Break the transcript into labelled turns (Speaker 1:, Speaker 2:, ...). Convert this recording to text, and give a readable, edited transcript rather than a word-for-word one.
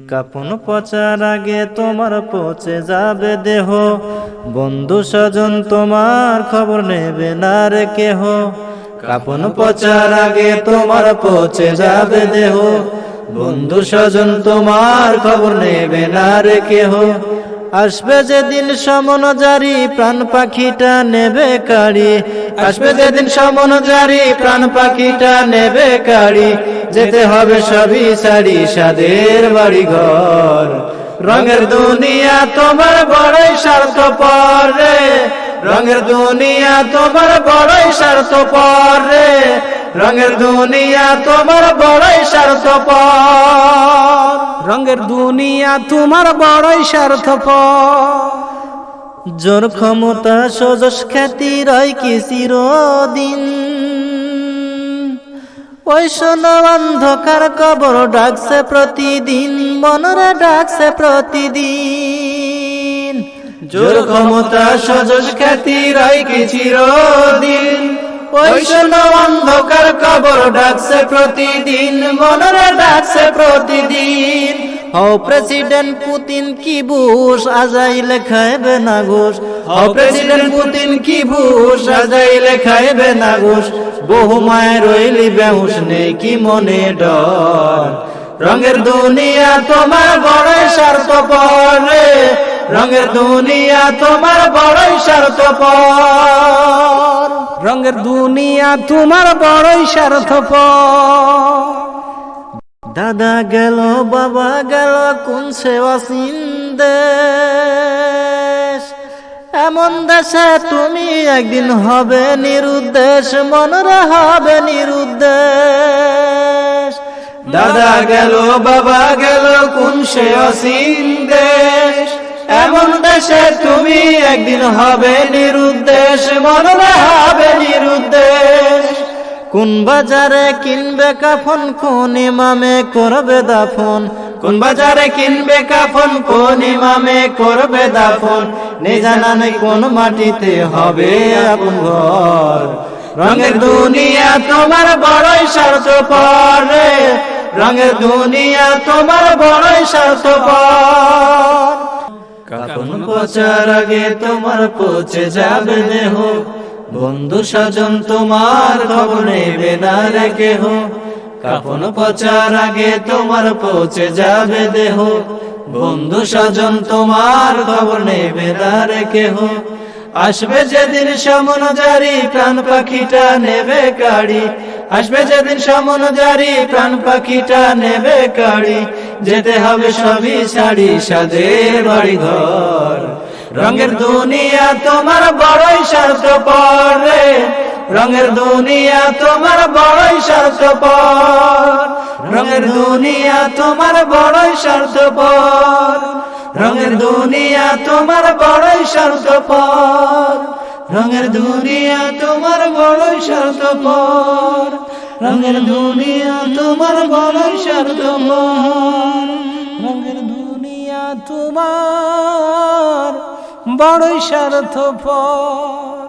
Speaker 1: কাপন পচার আগে তোমার পচে যাবে দেহ, বন্ধু স্বজন তোমার খবর নেবে না রে কেহ। কাপন পচার আগে তোমার পচে যাবে দেহ, বন্ধু স্বজন তোমার খবর নেবে না রে কেহ। আসবে যেদিন সমন জারি প্রাণ পাখিটা নেবে কাড়ি, আসবে যেদিন সমন জারি প্রাণ পাখিটা নেবে কাড়ি। যেতে হবে সবই সারি সাদের বাড়ি ঘর, রঙের দুনিয়া তোমার বড়ই স্বার্থপর রে, রঙের দুনিয়া তোমার বড়ই স্বার্থপর রে, রঙের দুনিয়া তোমার বড়ই স্বার্থপর,
Speaker 2: রঙের দুনিয়া তোমার বড়ই স্বার্থপর।
Speaker 1: জোর ক্ষমতা সজস খ্যাতি রয় কি চিরদিন, ওই শোনো অন্ধকার কবর ডাকছে প্রতিদিন, মনরে ডাকছে প্রতিদিন। জোর ক্ষমতা সজস খ্যাতি রয় কি চিরদিন, ওই শোনো অন্ধকার কবর ডাকছে প্রতিদিন, মনরে ডাকছে প্রতিদিন। ও প্রেসিডেন্ট পুতিন কি বুশ আজাইলে খাইবে না ঘুষ, ও প্রেসিডেন্ট পুতিন কি বুশ আজাইলে খাইবে না ঘুষ। বহু মায়ের রইলি বেহুশ নেই কি মনে ডর, রঙের দুনিয়া তোমার বড়ই স্বার্থপর রে, রঙের দুনিয়া তোমার বড়ই স্বার্থপর,
Speaker 2: রঙের দুনিয়া তোমার বড়ই স্বার্থপর।
Speaker 1: দাদা গেল বাবা গেল কোন সেবাসীন দেশ, এমন দেশে তুমি একদিন হবে নিরুদ্দেশ, মনরে হবে নিরুদ্দেশ। দাদা গেল বাবা গেল কোন সেবাসীন দেশ, এমন দেশে তুমি একদিন হবে নিরুদ্দেশ, মনরে হবে নিরুদ্দেশ। কোন বাজারে কিনবে কাফন কোন ইমামে করবে দাফন, কোন বাজারে কিনবে কাফন কোন ইমামে করবে দাফন। নে জানা নেই কোন মাটিতে হবে আপন ঘর, রঙের দুনিয়া তোমার বড়ই স্বার্থপর রে, রঙের দুনিয়া তোমার বড়ই স্বার্থপর। কাফন পচার আগে তোমার পচে যাবে দেহ, বন্ধু স্বজন তোমার খবর নেবে না রে কেহ। কাফন পচার আগে তোমার পচে যাবে দেহ, বন্ধু স্বজন তোমার খবর নেবে না রে কেহ। আসবে যেদিন সমন জারি প্রাণ পাখিটা নেবে কাড়ি, আসবে যেদিন সমন জারি প্রাণ পাখিটা নেবে কাড়ি। যেতে হবে সবই সারি সাদের বাড়ি ঘর, রঙের দুনিয়া তোমার বড়ই স্বার্থপর রে, রঙের দুনিয়া তোমার বড়ই স্বার্থপর, রঙের দুনিয়া তোমার বড়ই স্বার্থপর, রঙের দুনিয়া তোমার বড়ই স্বার্থপর, রঙের দুনিয়া তোমার বড়ই স্বার্থপর, রঙের দুনিয়া তোমার বড়ই স্বার্থপর,
Speaker 2: রঙের দুনিয়া তোমার বড়ই স্বার্থপর।